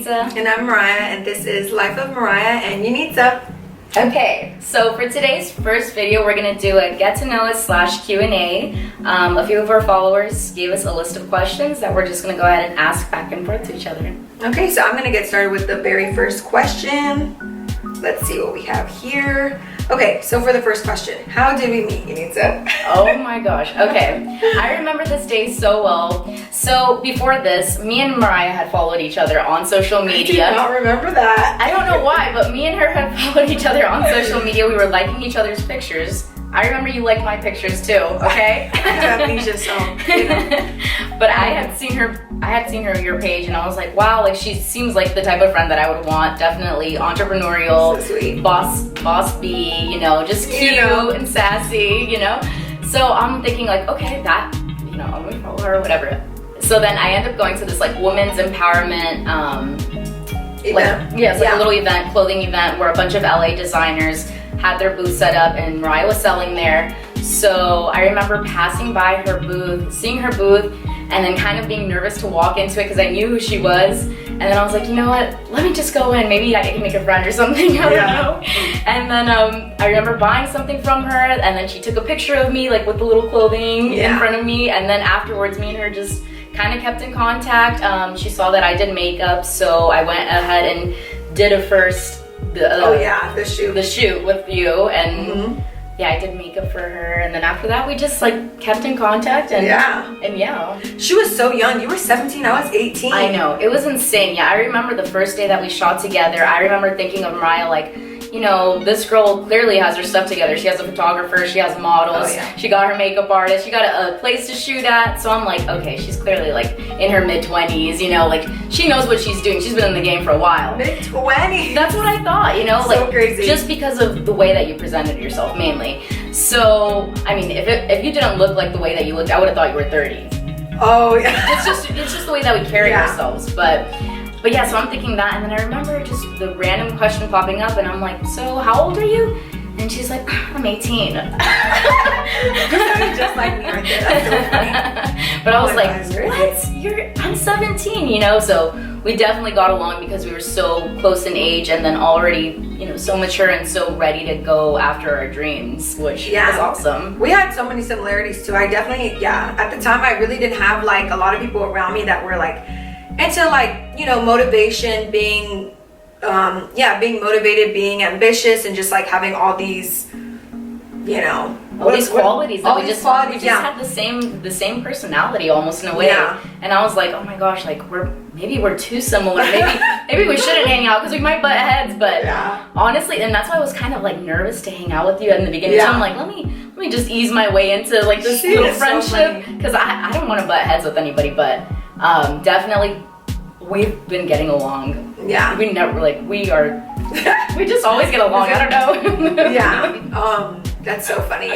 Yanitza. And I'm Mariah, and this is Life of Mariah and Yanitza. Okay, so for today's first video, we're gonna do a get to know us / Q&A. A few of our followers gave us a list of questions that we're just gonna go ahead and ask back and forth to each other. Okay, so I'm gonna get started with the very first question. Let's see what we have here. Okay, so for the first question, how did we meet, Yanitza? Oh my gosh, okay. I remember this day so well. So before this, me and Mariah had followed each other on social media. I do not remember that. I don't know why, but me and her had followed each other on social media. We were liking each other's pictures. I remember you liked my pictures too, okay? I have amnesia, so, you know. But I had seen her your page, and I was like, wow, like she seems like the type of friend that I would want. Definitely entrepreneurial, so sweet. boss bee, you know, just cute and sassy, you know. So I'm thinking like, okay, that, you know, I'm gonna follow her or whatever. So then I end up going to this like women's empowerment event. A little event, clothing event, where a bunch of LA designers had their booth set up and Mariah was selling there. So I remember passing by her booth, seeing her booth, and then kind of being nervous to walk into it because I knew who she was. And then I was like, you know what, let me just go in. Maybe I can make a friend or something, I don't know. And then I remember buying something from her, and then she took a picture of me like with the little clothing in front of me. And then afterwards, me and her just kind of kept in contact. She saw that I did makeup, so I went ahead and did the shoot with you, and yeah, I did makeup for her, and then after that we just like kept in contact, and yeah. She was so young. You were 17, I was 18. I know, it was insane. Yeah, I remember the first day that we shot together. I remember thinking of Mariah like, you know, this girl clearly has her stuff together. She has a photographer, she has models, she got her makeup artist, she got a place to shoot at. So I'm like, okay, she's clearly like in her mid-20s, you know, like she knows what she's doing. She's been in the game for a while. Mid-20s? That's what I thought, you know, so like crazy. Just because of the way that you presented yourself mainly. So, I mean, if you didn't look like the way that you looked, I would have thought you were 30. Oh, yeah. It's just the way that we carry ourselves, But yeah, so I'm thinking that, and then I remember just the random question popping up, and I'm like, so how old are you? And she's like, I'm 18. Just like me right there. That's so funny. But I was like, what? I'm 17, you know? So we definitely got along because we were so close in age, and then already, you know, so mature and so ready to go after our dreams, which was awesome. We had so many similarities too. I definitely, at the time I really didn't have like a lot of people around me that were like into like, you know, motivation, being being motivated, being ambitious, and just like having all these, you know, all these qualities that we just had the same personality almost in a way. And I was like, oh my gosh, like maybe we're too similar. Maybe we shouldn't hang out because we might butt heads. But honestly, and that's why I was kind of like nervous to hang out with you in the beginning. So I'm like, let me just ease my way into like this little friendship, because I don't want to butt heads with anybody, but definitely we've been getting along. We never we just always get along. I don't know. That's so funny.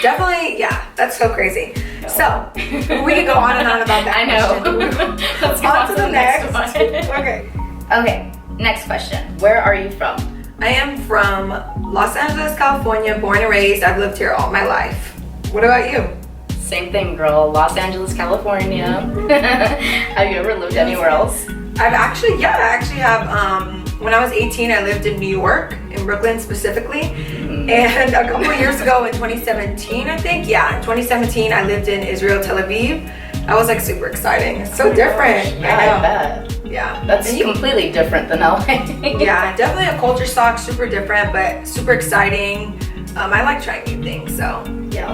Definitely. That's so crazy. So we can go on and on about that. I know. Let's go on to the next one. Okay, next question. Where are you from? I am from Los Angeles, California, born and raised. I've lived here all my life. What about you? Same thing, girl. Los Angeles, California. Have you ever lived anywhere else? I actually have. When I was 18, I lived in New York, in Brooklyn specifically. And a couple of years ago in 2017, I think, in 2017, I lived in Israel, Tel Aviv. That was like super exciting. It's so different. I bet. Yeah. That's completely different than LA. Yeah, definitely a culture shock, super different, but super exciting. I like trying new things, so. Yeah,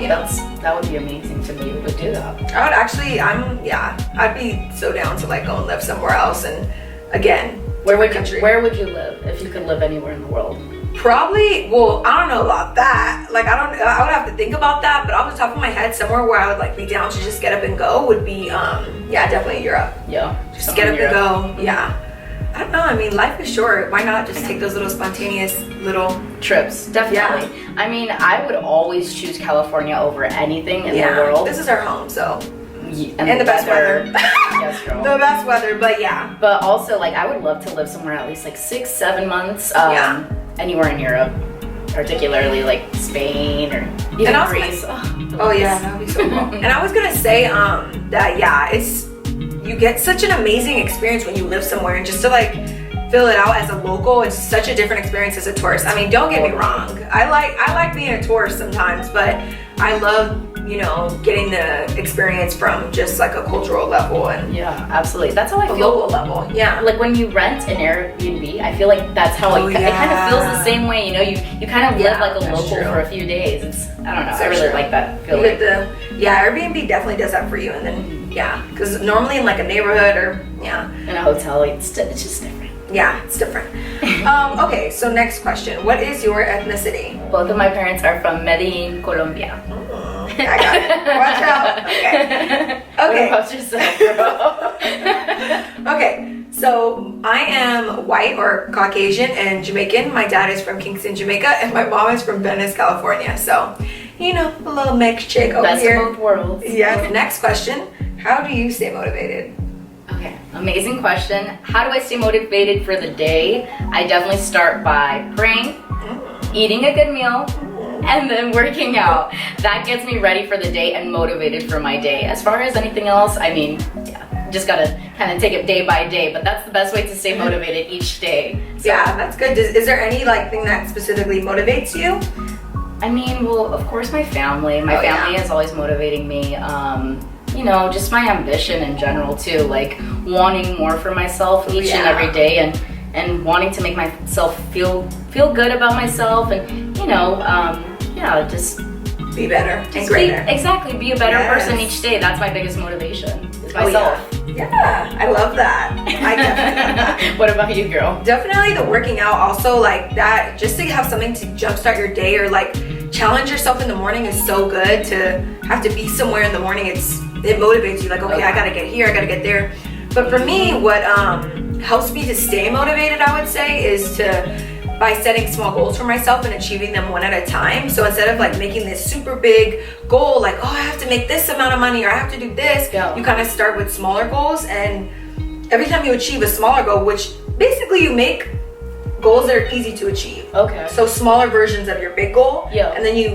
that would be amazing to be able to do that. I would actually, I'd be so down to like go and live somewhere else, and again, where would you live if you could live anywhere in the world? Probably, well, I don't know about that. Like I would have to think about that, but off the top of my head, somewhere where I would like be down to just get up and go would be, definitely Europe. Yeah. Just get up and go. Yeah. I don't know. I mean, life is short. Why not just take those little spontaneous little trips? Definitely. Yeah. I mean, I would always choose California over anything in the world. This is our home, so. And the best weather. Yes, girl. The best weather, but But also, like, I would love to live somewhere at least like 6-7 months. Anywhere in Europe, particularly like Spain or even Greece. That would be so cool. And I was gonna say that it's you get such an amazing experience when you live somewhere, and just to like fill it out as a local, it's such a different experience as a tourist. I mean, don't get me wrong. I like being a tourist sometimes, but I love, you know, getting the experience from just like a cultural level and Yeah, absolutely. That's how I a feel. local level. Yeah. Like when you rent an Airbnb, I feel like that's how it kind of feels the same way. You know, you kind of live like a that's local true. for a few days. It's I don't know. So I really true. like that You feeling. get Airbnb definitely does that for you, and then because normally in like a neighborhood or In a hotel, it's just different. it's different. Okay, so next question: what is your ethnicity? Both of my parents are from Medellin, Colombia. I got it. Watch out. Okay. Okay. What about yourself, girl? Okay, so I am white or Caucasian and Jamaican. My dad is from Kingston, Jamaica, and my mom is from Venice, California. So, you know, a little mixed chick over Best here. of both worlds. Yes. Next question: how do you stay motivated? Okay, amazing question. How do I stay motivated for the day? I definitely start by praying, eating a good meal, and then working out. That gets me ready for the day and motivated for my day. As far as anything else, I mean, just gotta kind of take it day by day, but that's the best way to stay motivated each day. So, Yeah, that's good. Is there any like thing that specifically motivates you? I mean, well, of course my family. My family is always motivating me. You know, just my ambition in general too, like wanting more for myself each and every day and wanting to make myself feel good about myself and, you know, just Be better and Just greater. Exactly, be a better Yes. person each day. That's my biggest motivation, is Oh, myself. Yeah, I love that. I definitely love that. What about you, girl? Definitely the working out also, like that, just to have something to jumpstart your day or like challenge yourself in the morning is so good. To have to be somewhere in the morning, it motivates you, like, okay, I gotta get here, I gotta get there. But for me, what helps me to stay motivated, I would say, is by setting small goals for myself and achieving them one at a time. So instead of like making this super big goal, like, oh, I have to make this amount of money or I have to do this, you kind of start with smaller goals. And every time you achieve a smaller goal, which basically you make goals that are easy to achieve. Okay. So smaller versions of your big goal, Yeah. and then you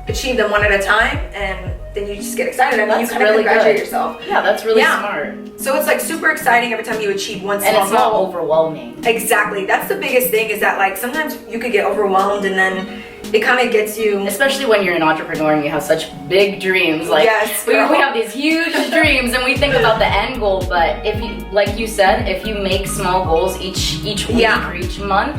achieve them one at a time, and then you just get excited and you That's kind of really congratulate good. yourself. Yeah, that's really Yeah. smart. So it's like super exciting every time you achieve one small And it's not goal. overwhelming. Exactly. That's the biggest thing, is that like sometimes you could get overwhelmed and then it kind of gets you. Especially when you're an entrepreneur and you have such big dreams. Like, Yes, we girl. have these huge dreams and we think about the end goal, but if you, like you said, if you make small goals each week or each month,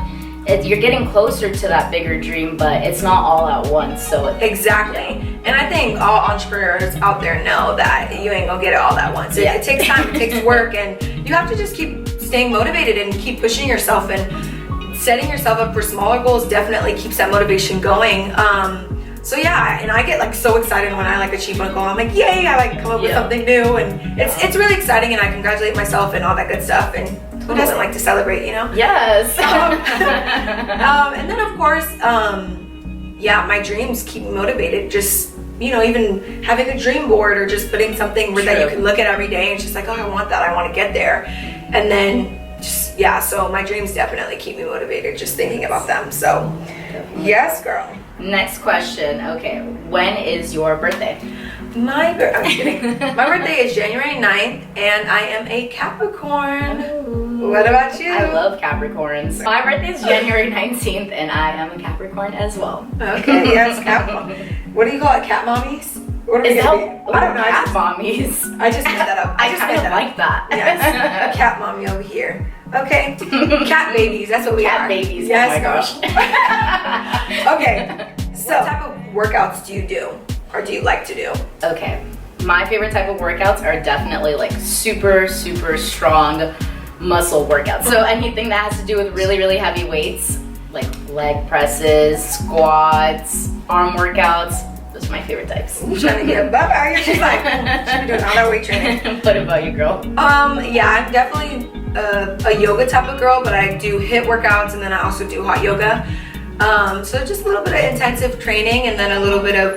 you're getting closer to that bigger dream, but it's not all at once. So Exactly. And I think all entrepreneurs out there know that you ain't gonna get it all at once. It takes time, it takes work, and you have to just keep staying motivated and keep pushing yourself, and setting yourself up for smaller goals definitely keeps that motivation going. So yeah, and I get like so excited when I like achieve one goal. I'm like, yay, I like come up with something new, and it's really exciting, and I congratulate myself and all that good stuff. And who doesn't like to celebrate, you know? yes. And then of course, my dreams keep me motivated. Just, you know, even having a dream board or just putting something that you can look at every day and just like, oh, I want that, I want to get there. And then just, so my dreams definitely keep me motivated just thinking about them. So yes, girl. Next question. Okay, when is your birthday? I'm just kidding. My birthday is January 9th and I am a Capricorn. What about you? I love Capricorns. My birthday is January 19th and I am a Capricorn as well. Okay, yes, Cap. What do you call it? Cat mommies? What are we gonna be? I don't know. Cat mommies. I just made that up. I kind of like that. Yes, cat mommy over here. Okay, cat babies. That's what we are. Cat babies. Yes, oh my gosh. Okay, so what type of workouts do you do, or do you like to do? Okay, my favorite type of workouts are definitely like super strong muscle workouts. So anything that has to do with really heavy weights, like leg presses, squats, arm workouts. Those are my favorite types. I'm trying to get above out here. She's like, she's been doing all that weight training. What about you, girl? Yeah, I'm definitely a yoga type of girl, but I do HIIT workouts and then I also do hot yoga. So just a little bit of intensive training and then a little bit of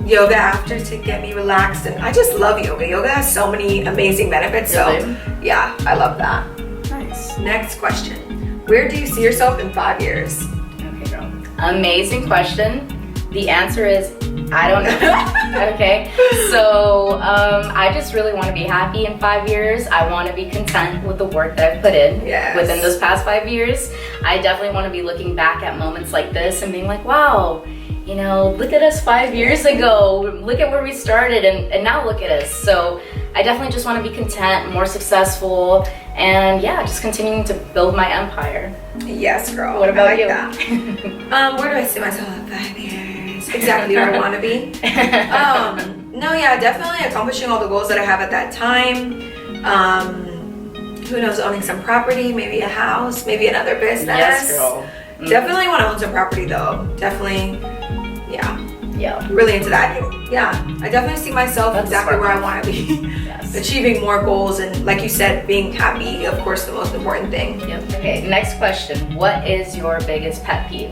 yoga after to get me relaxed. And I just love yoga. Yoga has so many amazing benefits. Really? So yeah, I love that. Nice. Next question. Where do you see yourself in 5 years? Okay, girl. Amazing question. The answer is I don't know. Okay, so I just really want to be happy in 5 years. I want to be content with the work that I've put in within those past 5 years. I definitely want to be looking back at moments like this and being like, wow, you know, look at us 5 years ago. Look at where we started, and now look at us. So I definitely just want to be content, more successful, and yeah, just continuing to build my empire. Yes, girl. What about you? That. Where do I see myself in 5 years? Exactly where I want to be. No, yeah, definitely accomplishing all the goals that I have at that time. Who knows, owning some property, maybe a house, maybe another business. Yes, girl. Definitely want to own some property though. Definitely, yeah. Really into that. Yeah, I definitely see myself exactly where I want to be. Yes. Achieving more goals and, like you said, being happy, of course, the most important thing. Yep. Okay, next question. What is your biggest pet peeve?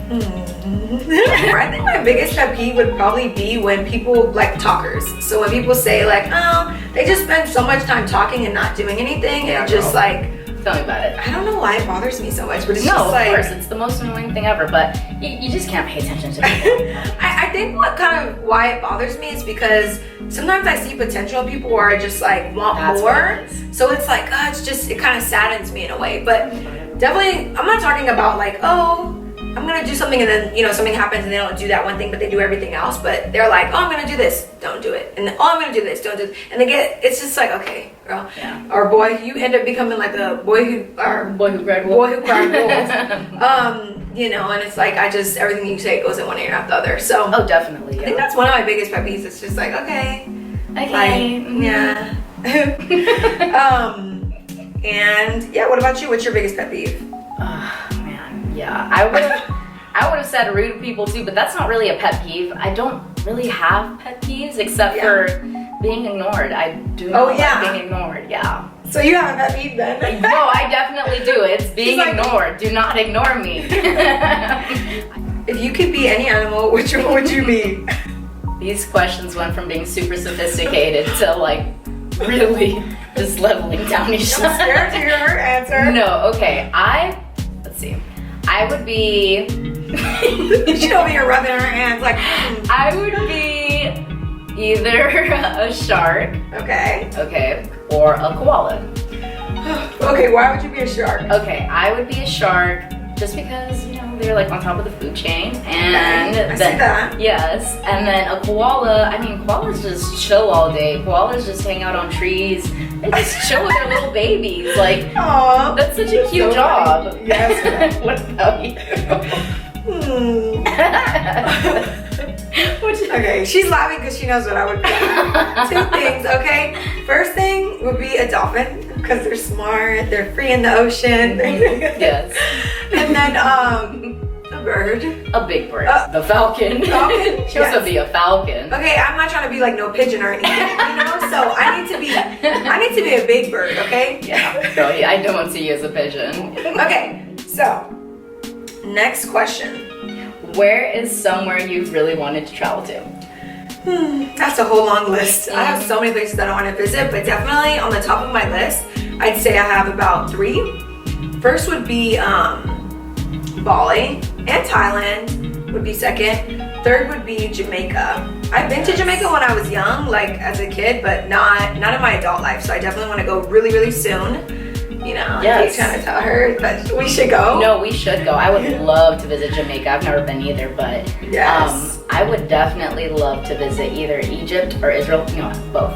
I think my biggest pet peeve would probably be when people like talkers. So when people say like, oh, they just spend so much time talking and not doing anything, and just like, tell me about it. I don't know why it bothers me so much, but it's no, just like, of course, it's the most annoying thing ever. But you just can't pay attention to people. I think what kind of why it bothers me is because sometimes I see potential in people where I just like want more. So it's like, it kind of saddens me in a way. But definitely, I'm not talking about like, oh, I'm gonna do something and then, you know, something happens and they don't do that one thing, but they do everything else. But they're like, oh, I'm gonna do this, don't do it. And then, oh, I'm gonna do this, don't do it. And it's just like, okay, girl. Yeah. Or boy, you end up becoming like a boy who cried wolf. You know, and it's like, everything you say goes in one ear, not the other. So. Oh, definitely. Yeah. I think that's one of my biggest pet peeves. It's just like, okay. Okay. Like, yeah. And yeah, what about you? What's your biggest pet peeve? Yeah, I would have said rude people too, but that's not really a pet peeve. I don't really have pet peeves except for being ignored. I do not like being ignored. Yeah. So you have a pet peeve then? No, I definitely do. It's being ignored. Do not ignore me. If you could be any animal, which one would you be? These questions went from being super sophisticated to like really just leveling down each other. I'm scared to hear her answer. No, okay. Let's see. I would be. She over here rubbing her hands like. I would be either a shark. Okay, or a koala. Okay, why would you be a shark? Okay, I would be a shark just because, you know, they're like on top of the food chain, and I see that. Yes, and then a koala. I mean, koalas just chill all day. Koalas just hang out on trees. They just chill with their little babies. Like, aww, that's such a cute job. Funny. Yes. What about you? Okay, she's laughing because she knows what I would do. 2 things, okay? First thing would be a dolphin because they're smart, they're free in the ocean. Yes. And then a bird. A big bird. The falcon. Falcon? She wants to be a falcon. Okay, I'm not trying to be like no pigeon or anything, you know? So I need to be a big bird, okay? Yeah. No, I don't see you as a pigeon. Okay, so next question. Where is somewhere you've really wanted to travel to? That's a whole long list. I have so many places that I want to visit, but definitely on the top of my list, I'd say I have about 3. First would be Bali, and Thailand would be second. Third would be Jamaica. I've been to Jamaica when I was young, like as a kid, but not in my adult life. So I definitely want to go really, really soon. You know, yes. I keep trying to tell her, but we should go. No, we should go. I would love to visit Jamaica. I've never been either, but yes. I would definitely love to visit either Egypt or Israel. You know, both.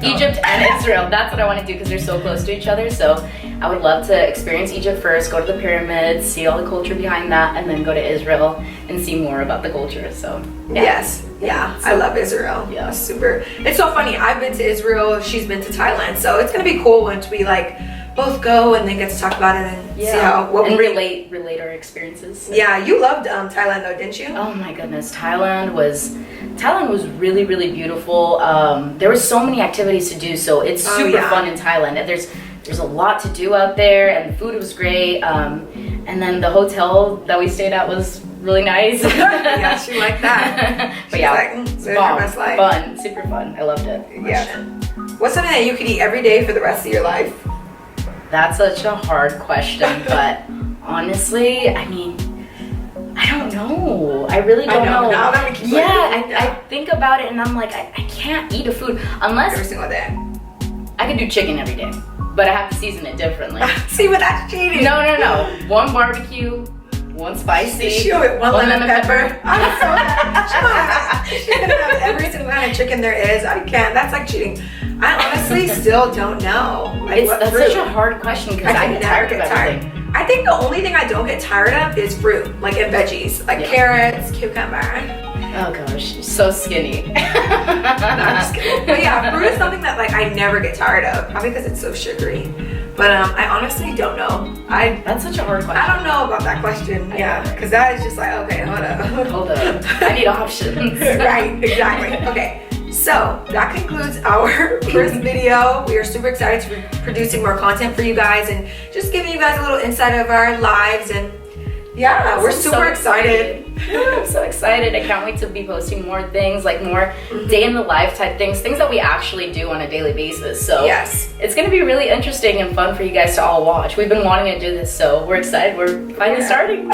Egypt and Israel. That's what I want to do because they're so close to each other. So I would love to experience Egypt first, go to the pyramids, see all the culture behind that, and then go to Israel and see more about the culture. So yeah. Yes. Yeah, I love Israel. Yeah. Super. It's so funny. I've been to Israel. She's been to Thailand. So it's going to be cool once we like both go and then get to talk about it and see how we relate our experiences. Yeah, you loved Thailand though, didn't you? Oh my goodness, Thailand was really, really beautiful. There were so many activities to do, so it's super fun in Thailand. There's a lot to do out there, and the food was great. And then the hotel that we stayed at was really nice. Yeah, she liked that. But yeah, it's fun, super fun. I loved it. Yeah. What's something that you could eat every day for the rest of your life? That's such a hard question, but honestly, I mean, I don't know. I really don't know. Now that we keep I think about it and I'm like, I can't eat a food unless every single day. I could do chicken every day, but I have to season it differently. See, but that's cheating. No. One barbecue, one spicy, one lemon pepper. I'm so bad. She can have every single kind of chicken there is. I can't. That's like cheating. I honestly still don't know. Like, that's such a hard question because I get tired of everything. I think the only thing I don't get tired of is fruit, like and veggies, like carrots, cucumber. Oh gosh, so skinny. No, I'm just kidding. But yeah, fruit is something that like I never get tired of, probably because it's so sugary. But I honestly don't know. That's such a hard question. I don't know about that question. Yeah, because that is just like, okay, hold up. Hold up. I need options. Right, exactly. Okay. So that concludes our first video. We are super excited to be producing more content for you guys and just giving you guys a little insight of our lives. And yeah, we're super excited. I'm so excited. I can't wait to be posting more things, like more day in the life type things that we actually do on a daily basis. So yes, it's going to be really interesting and fun for you guys to all watch. We've been wanting to do this, so we're excited. We're finally starting.